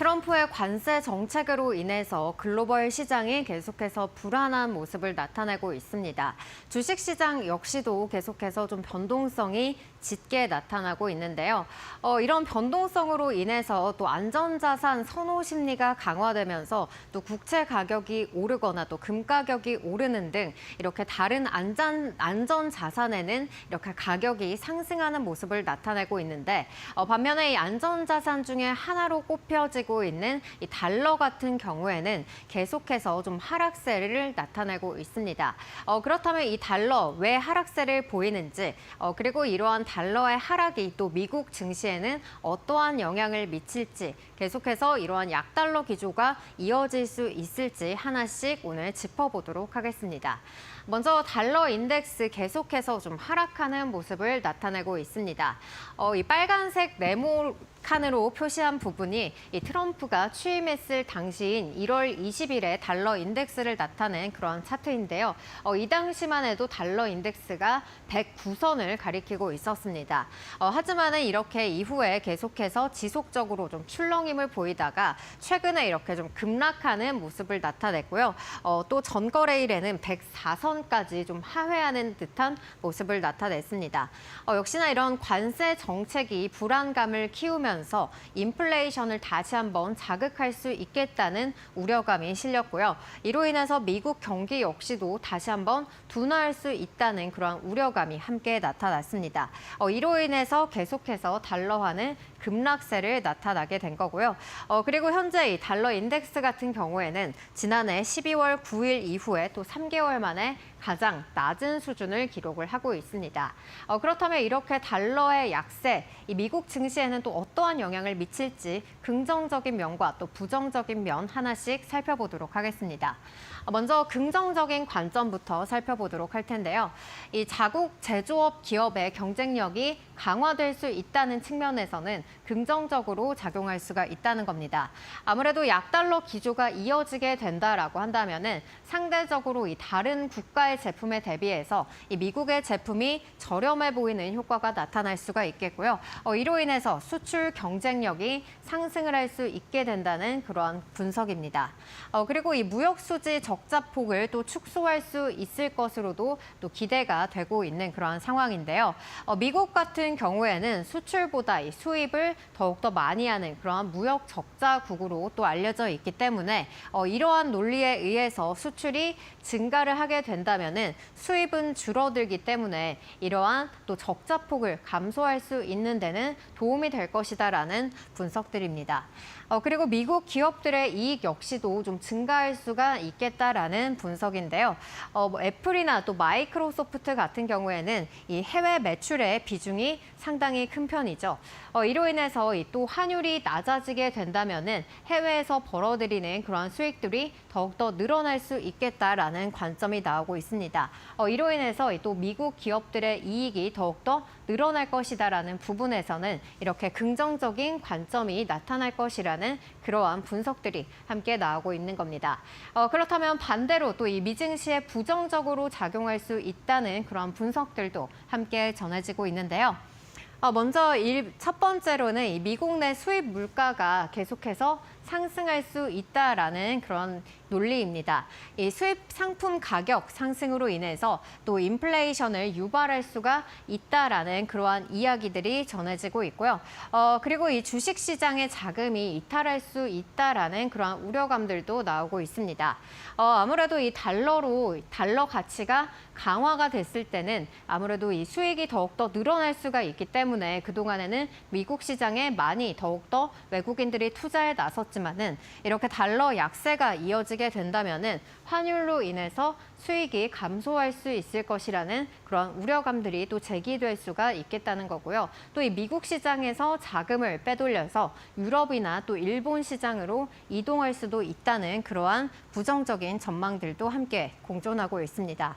트럼프의 관세 정책으로 인해서 글로벌 시장이 계속해서 불안한 모습을 나타내고 있습니다. 주식시장 역시도 계속해서 좀 변동성이 짙게 나타나고 있는데요. 이런 변동성으로 인해서 또 안전자산 선호 심리가 강화되면서 또 국채 가격이 오르거나 또 금 가격이 오르는 등 이렇게 다른 안전 자산에는 이렇게 가격이 상승하는 모습을 나타내고 있는데 반면에 이 안전자산 중에 하나로 꼽혀지고 있는 이 달러 같은 경우에는 계속해서 좀 하락세를 나타내고 있습니다. 그렇다면 이 달러 왜 하락세를 보이는지 그리고 이러한 달러의 하락이 또 미국 증시에는 어떠한 영향을 미칠지 계속해서 이러한 약달러 기조가 이어질 수 있을지 하나씩 오늘 짚어보도록 하겠습니다. 먼저 달러 인덱스 계속해서 좀 하락하는 모습을 나타내고 있습니다. 이 빨간색 네모칸으로 표시한 부분이 이 트럼프가 취임했을 당시인 1월 20일에 달러 인덱스를 나타낸 그런 차트인데요. 이 당시만 해도 달러 인덱스가 109선을 가리키고 있었습니다. 하지만은 이렇게 이후에 계속해서 지속적으로 좀 출렁임을 보이다가 최근에 이렇게 좀 급락하는 모습을 나타냈고요. 또 전거래일에는 104선까지 좀 하회하는 듯한 모습을 나타냈습니다. 역시나 이런 관세 정책이 불안감을 키우면서 인플레이션을 다시 한번 자극할 수 있겠다는 우려감이 실렸고요. 이로 인해서 미국 경기 역시도 다시 한번 둔화할 수 있다는 그런 우려감이 함께 나타났습니다. 이로 인해서 계속해서 달러화는 급락세를 나타나게 된 거고요. 그리고 현재 이 달러 인덱스 같은 경우에는 지난해 12월 9일 이후에 또 3개월 만에 가장 낮은 수준을 기록을 하고 있습니다. 그렇다면 이렇게 달러의 약세, 이 미국 증시에는 또 어떠한 영향을 미칠지 긍정적인 면과 또 부정적인 면 하나씩 살펴보도록 하겠습니다. 먼저 긍정적인 관점부터 살펴보도록 할 텐데요. 이 자국 제조업 기업의 경쟁력이 강화될 수 있다는 측면에서는 긍정적으로 작용할 수가 있다는 겁니다. 아무래도 약달러 기조가 이어지게 된다라고 한다면은 상대적으로 이 다른 국가의 제품에 대비해서 이 미국의 제품이 저렴해 보이는 효과가 나타날 수가 있겠고요. 이로 인해서 수출 경쟁력이 상승을 할 수 있게 된다는 그러한 분석입니다. 그리고 이 무역 수지 적자폭을 또 축소할 수 있을 것으로도 또 기대가 되고 있는 그러한 상황인데요. 미국 같은 경우에는 수출보다 이 수입을 더욱더 많이 하는 그러한 무역 적자국으로 또 알려져 있기 때문에 이러한 논리에 의해서 수출이 증가를 하게 된다면은 수입은 줄어들기 때문에 이러한 또 적자폭을 감소할 수 있는 데는 도움이 될 것이다라는 분석들입니다. 그리고 미국 기업들의 이익 역시도 좀 증가할 수가 있겠다라는 분석인데요. 애플이나 또 마이크로소프트 같은 경우에는 이 해외 매출의 비중이 상당히 큰 편이죠. 이로 인해서 또 환율이 낮아지게 된다면은 해외에서 벌어들이는 그러한 수익들이 더욱더 늘어날 수 있겠다라는 관점이 나오고 있습니다. 이로 인해서 또 미국 기업들의 이익이 더욱더 늘어날 것이다라는 부분에서는 이렇게 긍정적인 관점이 나타날 것이라는 그러한 분석들이 함께 나오고 있는 겁니다. 그렇다면 반대로 또 이 미증시에 부정적으로 작용할 수 있다는 그러한 분석들도 함께 전해지고 있는데요. 먼저 첫 번째로는 이 미국 내 수입 물가가 계속해서 상승할 수 있다라는 그런 논리입니다. 이 수입 상품 가격 상승으로 인해서 또 인플레이션을 유발할 수가 있다라는 그러한 이야기들이 전해지고 있고요. 그리고 이 주식 시장의 자금이 이탈할 수 있다라는 그러한 우려감들도 나오고 있습니다. 아무래도 이 달러 가치가 강화가 됐을 때는 아무래도 이 수익이 더욱더 늘어날 수가 있기 때문에 그동안에는 미국 시장에 많이 더욱더 외국인들이 투자에 나섰지만은 이렇게 달러 약세가 이어지게 된다면은 환율로 인해서 수익이 감소할 수 있을 것이라는 그런 우려감들이 또 제기될 수가 있겠다는 거고요. 또 이 미국 시장에서 자금을 빼돌려서 유럽이나 또 일본 시장으로 이동할 수도 있다는 그러한 부정적인 전망들도 함께 공존하고 있습니다.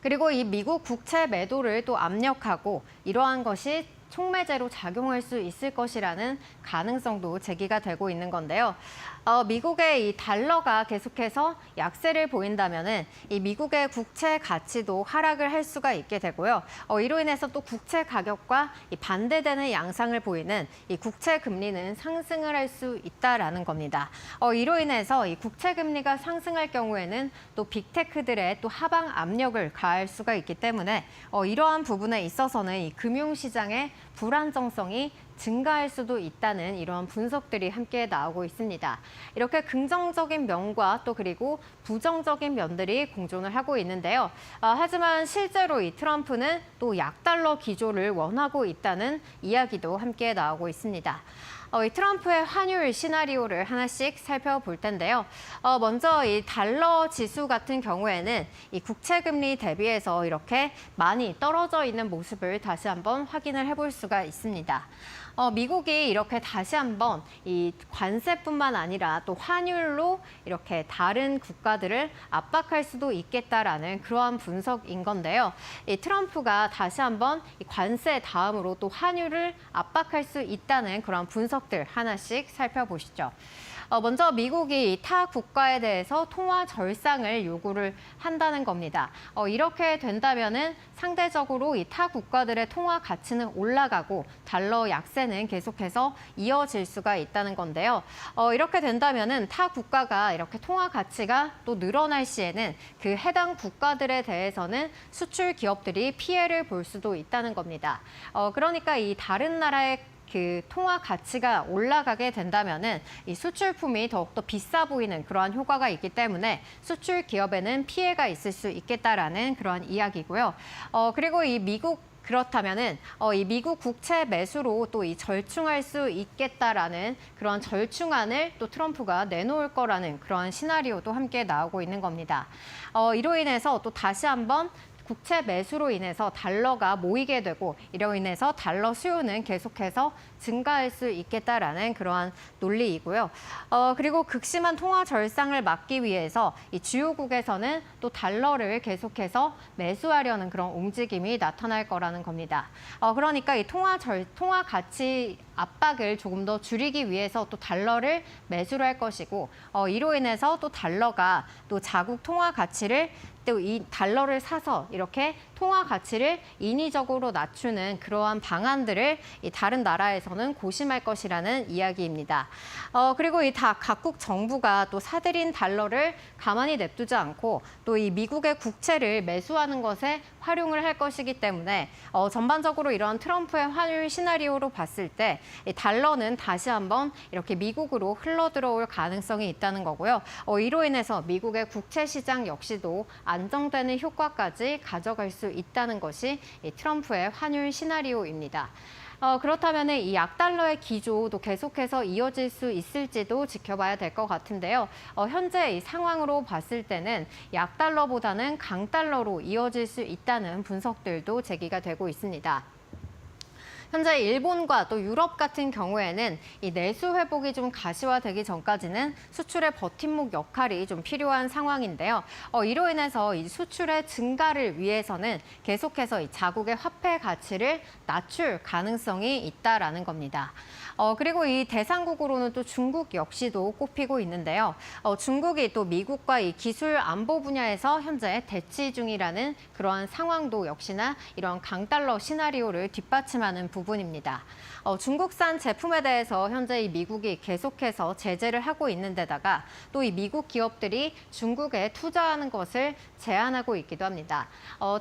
그리고 이 미국 국채 매도를 또 압력하고 이러한 것이 촉매제로 작용할 수 있을 것이라는 가능성도 제기가 되고 있는 건데요. 미국의 이 달러가 계속해서 약세를 보인다면은 이 미국의 국채 가치도 하락을 할 수가 있게 되고요. 이로 인해서 또 국채 가격과 이 반대되는 양상을 보이는 이 국채 금리는 상승을 할 수 있다라는 겁니다. 이로 인해서 이 국채 금리가 상승할 경우에는 또 빅테크들의 또 하방 압력을 가할 수가 있기 때문에 이러한 부분에 있어서는 이 금융시장의 불안정성이 증가할 수도 있다는 이러한 분석들이 함께 나오고 있습니다. 이렇게 긍정적인 면과 또 그리고 부정적인 면들이 공존을 하고 있는데요. 하지만 실제로 이 트럼프는 또 약달러 기조를 원하고 있다는 이야기도 함께 나오고 있습니다. 이 트럼프의 환율 시나리오를 하나씩 살펴볼 텐데요. 먼저 이 달러 지수 같은 경우에는 이 국채 금리 대비해서 이렇게 많이 떨어져 있는 모습을 다시 한번 확인을 해볼 수가 있습니다. 미국이 이렇게 다시 한번 이 관세뿐만 아니라 또 환율로 이렇게 다른 국가들을 압박할 수도 있겠다라는 그러한 분석인 건데요. 이 트럼프가 다시 한번 이 관세 다음으로 또 환율을 압박할 수 있다는 그런 분석들 하나씩 살펴보시죠. 먼저 미국이 타 국가에 대해서 통화 절상을 요구를 한다는 겁니다. 이렇게 된다면은 상대적으로 이 타 국가들의 통화 가치는 올라가고 달러 약세는 계속해서 이어질 수가 있다는 건데요. 이렇게 된다면은 타 국가가 이렇게 통화 가치가 또 늘어날 시에는 그 해당 국가들에 대해서는 수출 기업들이 피해를 볼 수도 있다는 겁니다. 그러니까 이 다른 나라의 그 통화 가치가 올라가게 된다면은 이 수출품이 더욱더 비싸 보이는 그러한 효과가 있기 때문에 수출 기업에는 피해가 있을 수 있겠다라는 그러한 이야기고요. 그리고 이 그렇다면은 이 미국 국채 매수로 또 이 절충할 수 있겠다라는 그런 절충안을 또 트럼프가 내놓을 거라는 그런 시나리오도 함께 나오고 있는 겁니다. 이로 인해서 또 다시 한번 국채 매수로 인해서 달러가 모이게 되고 이로 인해서 달러 수요는 계속해서 증가할 수 있겠다라는 그러한 논리이고요. 그리고 극심한 통화 절상을 막기 위해서 이 주요국에서는 또 달러를 계속해서 매수하려는 그런 움직임이 나타날 거라는 겁니다. 그러니까 이 통화 가치 압박을 조금 더 줄이기 위해서 또 달러를 매수를 할 것이고 이로 인해서 또 달러가 또 자국 통화 가치를 또 이 달러를 사서 이렇게 통화 가치를 인위적으로 낮추는 그러한 방안들을 이 다른 나라에서는 고심할 것이라는 이야기입니다. 그리고 이 각국 정부가 또 사들인 달러를 가만히 냅두지 않고 또 이 미국의 국채를 매수하는 것에 활용을 할 것이기 때문에 전반적으로 이런 트럼프의 환율 시나리오로 봤을 때 이 달러는 다시 한번 이렇게 미국으로 흘러들어올 가능성이 있다는 거고요. 이로 인해서 미국의 국채 시장 역시도 안정되는 효과까지 가져갈 수 있다는 것이 이 트럼프의 환율 시나리오입니다. 그렇다면 이 약달러의 기조도 계속해서 이어질 수 있을지도 지켜봐야 될 것 같은데요. 현재 이 상황으로 봤을 때는 약달러보다는 강달러로 이어질 수 있다는 분석들도 제기가 되고 있습니다. 현재 일본과 또 유럽 같은 경우에는 이 내수 회복이 좀 가시화되기 전까지는 수출의 버팀목 역할이 좀 필요한 상황인데요. 이로 인해서 이 수출의 증가를 위해서는 계속해서 이 자국의 화폐 가치를 낮출 가능성이 있다라는 겁니다. 그리고 이 대상국으로는 또 중국 역시도 꼽히고 있는데요. 중국이 또 미국과 이 기술 안보 분야에서 현재 대치 중이라는 그러한 상황도 역시나 이런 강달러 시나리오를 뒷받침하는 부분입니다. 중국산 제품에 대해서 현재 이 미국이 계속해서 제재를 하고 있는 데다가 또 이 미국 기업들이 중국에 투자하는 것을 제한하고 있기도 합니다.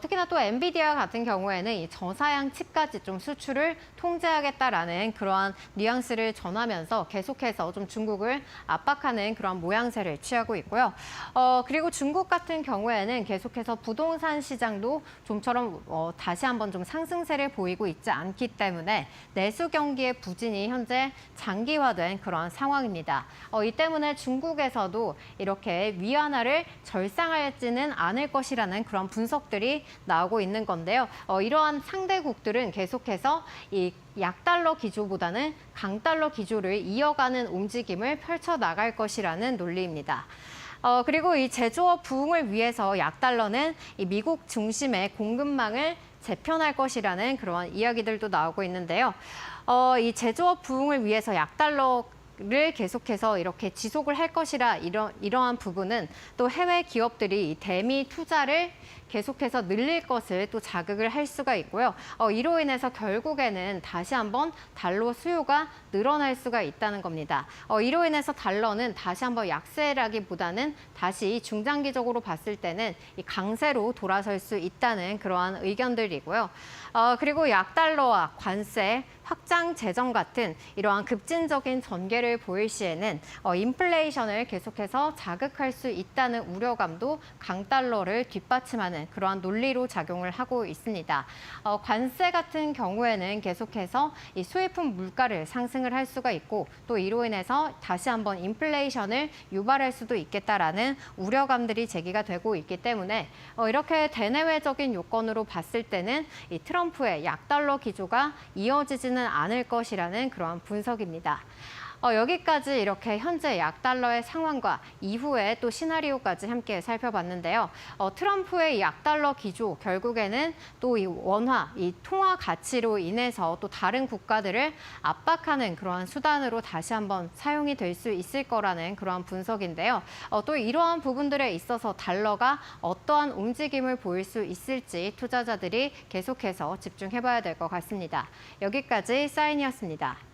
특히나 또 엔비디아 같은 경우에는 이 저사양 칩까지 좀 수출을 통제하겠다라는 그러한 뉘앙스를 전하면서 계속해서 좀 중국을 압박하는 그런 모양새를 취하고 있고요. 그리고 중국 같은 경우에는 계속해서 부동산 시장도 좀처럼 다시 한번 좀 상승세를 보이고 있지 않기 때문에 내수 경기의 부진이 현재 장기화된 그런 상황입니다. 이 때문에 중국에서도 이렇게 위안화를 절상하지는 않을 것이라는 그런 분석들이 나오고 있는 건데요. 이러한 상대국들은 계속해서 이 약달러 기조보다는 강달러 기조를 이어가는 움직임을 펼쳐나갈 것이라는 논리입니다. 그리고 이 제조업 부흥을 위해서 약달러는 이 미국 중심의 공급망을 재편할 것이라는 그런 이야기들도 나오고 있는데요. 이 제조업 부흥을 위해서 약달러를 계속해서 이렇게 지속을 할 것이라 이러한 부분은 또 해외 기업들이 이 대미 투자를 계속해서 늘릴 것을 또 자극을 할 수가 있고요. 이로 인해서 결국에는 다시 한번 달러 수요가 늘어날 수가 있다는 겁니다. 이로 인해서 달러는 다시 한번 약세라기보다는 다시 중장기적으로 봤을 때는 이 강세로 돌아설 수 있다는 그러한 의견들이고요. 그리고 약달러와 관세, 확장 재정 같은 이러한 급진적인 전개를 보일 시에는 인플레이션을 계속해서 자극할 수 있다는 우려감도 강달러를 뒷받침하는 그러한 논리로 작용을 하고 있습니다. 관세 같은 경우에는 계속해서 이 수입품 물가를 상승을 할 수가 있고 또 이로 인해서 다시 한번 인플레이션을 유발할 수도 있겠다라는 우려감들이 제기가 되고 있기 때문에 이렇게 대내외적인 요건으로 봤을 때는 이 트럼프의 약달러 기조가 이어지지는 않을 것이라는 그러한 분석입니다. 여기까지 이렇게 현재 약달러의 상황과 이후에 또 시나리오까지 함께 살펴봤는데요. 트럼프의 약달러 기조 결국에는 또 이 원화, 이 통화 가치로 인해서 또 다른 국가들을 압박하는 그러한 수단으로 다시 한번 사용이 될 수 있을 거라는 그러한 분석인데요. 또 이러한 부분들에 있어서 달러가 어떠한 움직임을 보일 수 있을지 투자자들이 계속해서 집중해봐야 될 것 같습니다. 여기까지 사인이었습니다.